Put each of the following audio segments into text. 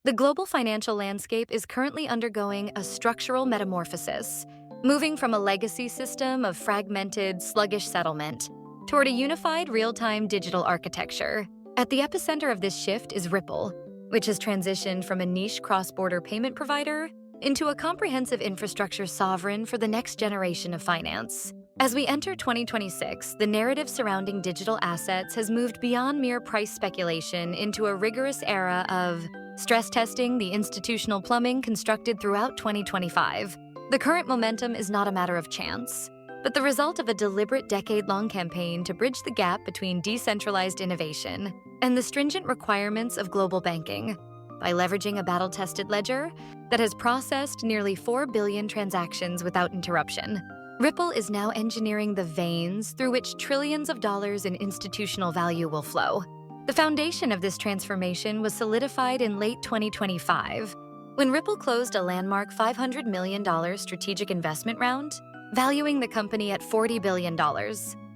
The global financial landscape is currently undergoing a structural metamorphosis, moving from a legacy system of fragmented, sluggish settlement toward a unified real-time digital architecture. At the epicenter of this shift is Ripple, which has transitioned from a niche cross-border payment provider into a comprehensive infrastructure sovereign for the next generation of finance. As we enter 2026, the narrative surrounding digital assets has moved beyond mere price speculation into a rigorous era of stress testing the institutional plumbing constructed throughout 2025. The current momentum is not a matter of chance, but the result of a deliberate decade-long campaign to bridge the gap between decentralized innovation and the stringent requirements of global banking. By leveraging a battle-tested ledger that has processed nearly 4 billion transactions without interruption, Ripple is now engineering the veins through which trillions of dollars in institutional value will flow. The foundation of this transformation was solidified in late 2025, when Ripple closed a landmark $500 million strategic investment round, valuing the company at $40 billion.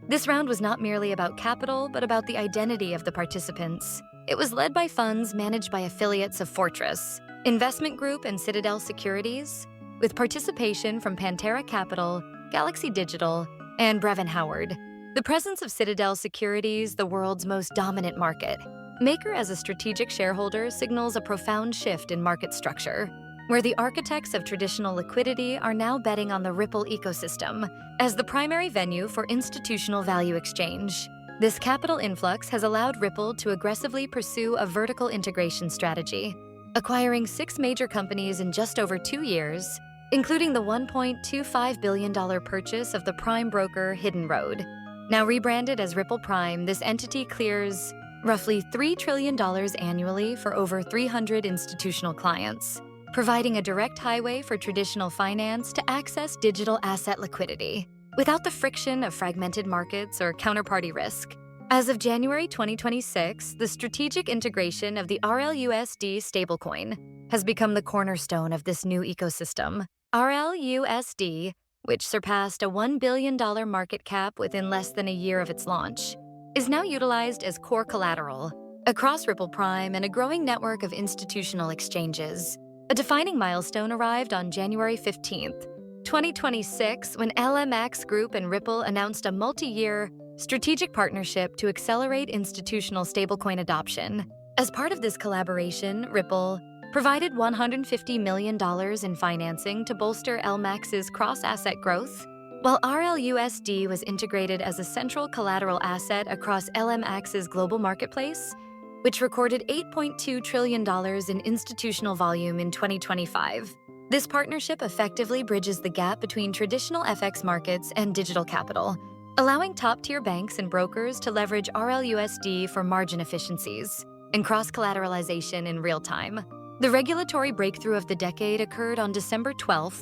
This round was not merely about capital, but about the identity of the participants. It was led by funds managed by affiliates of Fortress Investment Group and Citadel Securities, with participation from Pantera Capital, Galaxy Digital, and Brevan Howard. The presence of Citadel Securities, the world's most dominant market maker as a strategic shareholder, signals a profound shift in market structure, where the architects of traditional liquidity are now betting on the Ripple ecosystem as the primary venue for institutional value exchange. This capital influx has allowed Ripple to aggressively pursue a vertical integration strategy, acquiring 6 major companies in just over 2 years, including the $1.25 billion purchase of the prime broker Hidden Road. Now rebranded as Ripple Prime, this entity clears roughly $3 trillion annually for over 300 institutional clients, providing a direct highway for traditional finance to access digital asset liquidity without the friction of fragmented markets or counterparty risk. As of January 2026, the strategic integration of the RLUSD stablecoin has become the cornerstone of this new ecosystem. RLUSD, which surpassed a $1 billion market cap within less than a year of its launch, is now utilized as core collateral across Ripple Prime and a growing network of institutional exchanges. A defining milestone arrived on January 15th, 2026, when LMX Group and Ripple announced a multi-year strategic partnership to accelerate institutional stablecoin adoption. As part of this collaboration, Ripple provided $150 million in financing to bolster LMAX's cross-asset growth, while RLUSD was integrated as a central collateral asset across LMAX's global marketplace, which recorded $8.2 trillion in institutional volume in 2025. This partnership effectively bridges the gap between traditional FX markets and digital capital, allowing top-tier banks and brokers to leverage RLUSD for margin efficiencies and cross-collateralization in real time. The regulatory breakthrough of the decade occurred on December 12,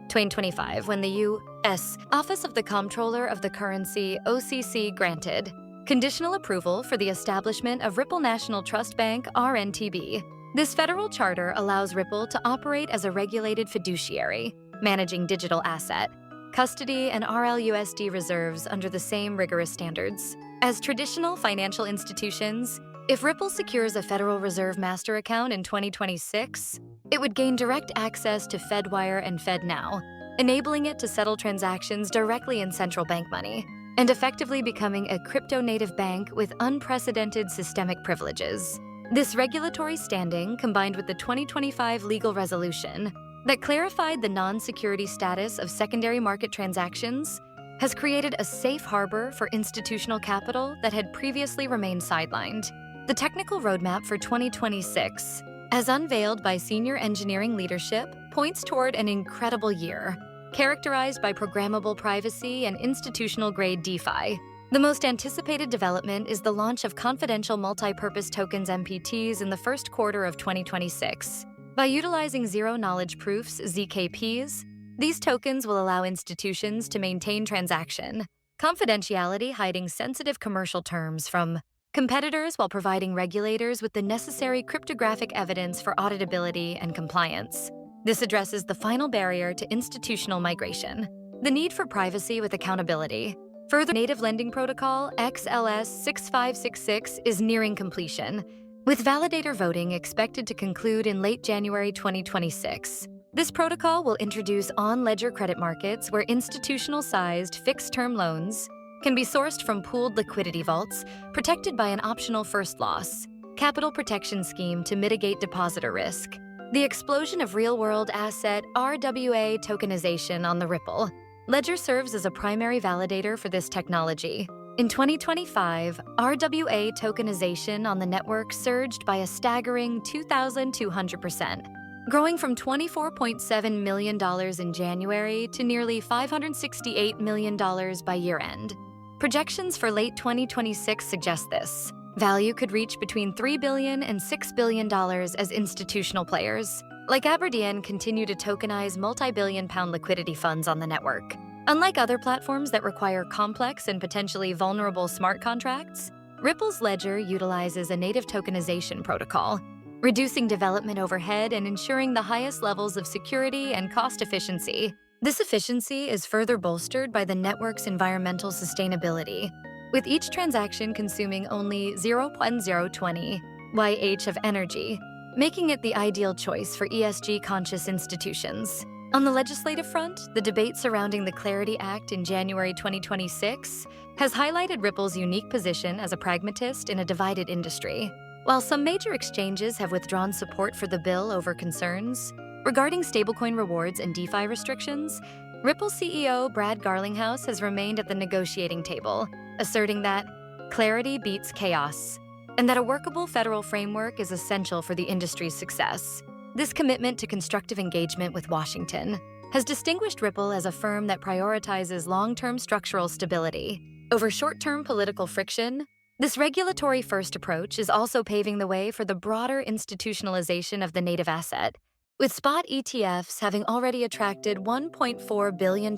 2025, when the U.S. Office of the Comptroller of the Currency, OCC, granted conditional approval for the establishment of Ripple National Trust Bank, RNTB. This federal charter allows Ripple to operate as a regulated fiduciary, managing digital asset, custody, and RLUSD reserves under the same rigorous standards as traditional financial institutions. If Ripple secures a Federal Reserve Master Account in 2026, it would gain direct access to Fedwire and FedNow, enabling it to settle transactions directly in central bank money and effectively becoming a crypto-native bank with unprecedented systemic privileges. This regulatory standing, combined with the 2025 legal resolution that clarified the non-security status of secondary market transactions, has created a safe harbor for institutional capital that had previously remained sidelined. The technical roadmap for 2026, as unveiled by senior engineering leadership, points toward an incredible year, characterized by programmable privacy and institutional-grade DeFi. The most anticipated development is the launch of confidential multi-purpose tokens MPTs in the first quarter of 2026. By utilizing zero-knowledge proofs, ZKPs, these tokens will allow institutions to maintain transaction confidentiality, hiding sensitive commercial terms from competitors while providing regulators with the necessary cryptographic evidence for auditability and compliance. This addresses the final barrier to institutional migration, the need for privacy with accountability. Further, native lending protocol XLS 6566 is nearing completion, with validator voting expected to conclude in late January 2026. This protocol will introduce on-ledger credit markets where institutional-sized fixed-term loans can be sourced from pooled liquidity vaults protected by an optional first loss capital protection scheme to mitigate depositor risk. The explosion of real-world asset RWA tokenization on the Ripple ledger serves as a primary validator for this technology. In 2025, RWA tokenization on the network surged by a staggering 2,200%, growing from $24.7 million in January to nearly $568 million by year-end. Projections for late 2026 suggest this value could reach between $3 billion and $6 billion as institutional players, like Aberdeen, continue to tokenize multi-billion-pound liquidity funds on the network. Unlike other platforms that require complex and potentially vulnerable smart contracts, Ripple's ledger utilizes a native tokenization protocol, reducing development overhead and ensuring the highest levels of security and cost efficiency. This efficiency is further bolstered by the network's environmental sustainability, with each transaction consuming only 0.020 YH of energy, making it the ideal choice for ESG-conscious institutions. On the legislative front, the debate surrounding the Clarity Act in January 2026 has highlighted Ripple's unique position as a pragmatist in a divided industry. While some major exchanges have withdrawn support for the bill over concerns regarding stablecoin rewards and DeFi restrictions, Ripple CEO Brad Garlinghouse has remained at the negotiating table, asserting that clarity beats chaos, and that a workable federal framework is essential for the industry's success. This commitment to constructive engagement with Washington has distinguished Ripple as a firm that prioritizes long-term structural stability over short-term political friction. This regulatory-first approach is also paving the way for the broader institutionalization of the native asset, with spot ETFs having already attracted $1.4 billion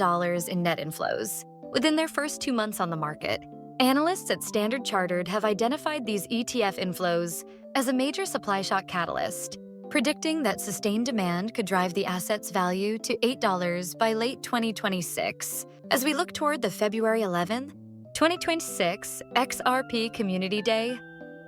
in net inflows within their first 2 months on the market. Analysts at Standard Chartered have identified these ETF inflows as a major supply shock catalyst, predicting that sustained demand could drive the asset's value to $8 by late 2026. As we look toward the February 11th, 2026 XRP Community Day,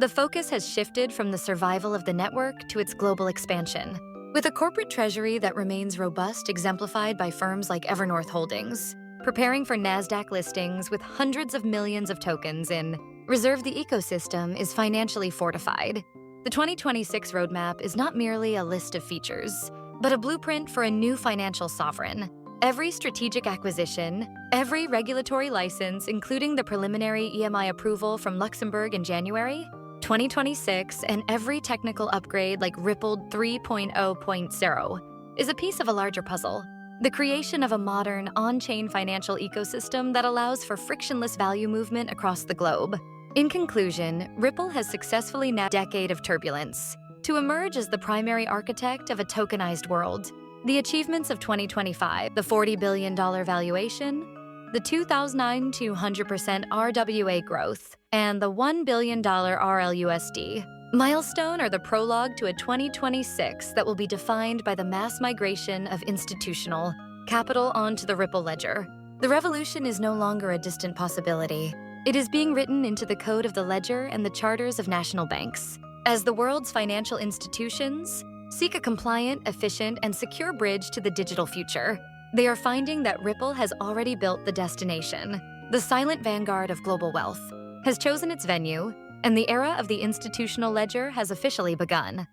the focus has shifted from the survival of the network to its global expansion. With a corporate treasury that remains robust, exemplified by firms like Evernorth Holdings, preparing for NASDAQ listings with hundreds of millions of tokens in reserve, the ecosystem is financially fortified. The 2026 roadmap is not merely a list of features, but a blueprint for a new financial sovereign. Every strategic acquisition, every regulatory license, including the preliminary EMI approval from Luxembourg in January 2026, and every technical upgrade like Ripple 3.0.0 is a piece of a larger puzzle. The creation of a modern, on-chain financial ecosystem that allows for frictionless value movement across the globe. In conclusion, Ripple has successfully navigated a decade of turbulence to emerge as the primary architect of a tokenized world. The achievements of 2025, the $40 billion valuation, the 2,900% RWA growth, and the $1 billion RLUSD milestone are the prologue to a 2026 that will be defined by the mass migration of institutional capital onto the Ripple ledger. The revolution is no longer a distant possibility. It is being written into the code of the ledger and the charters of national banks. As the world's financial institutions seek a compliant, efficient, and secure bridge to the digital future, they are finding that Ripple has already built the destination. The silent vanguard of global wealth has chosen its venue, and the era of the institutional ledger has officially begun.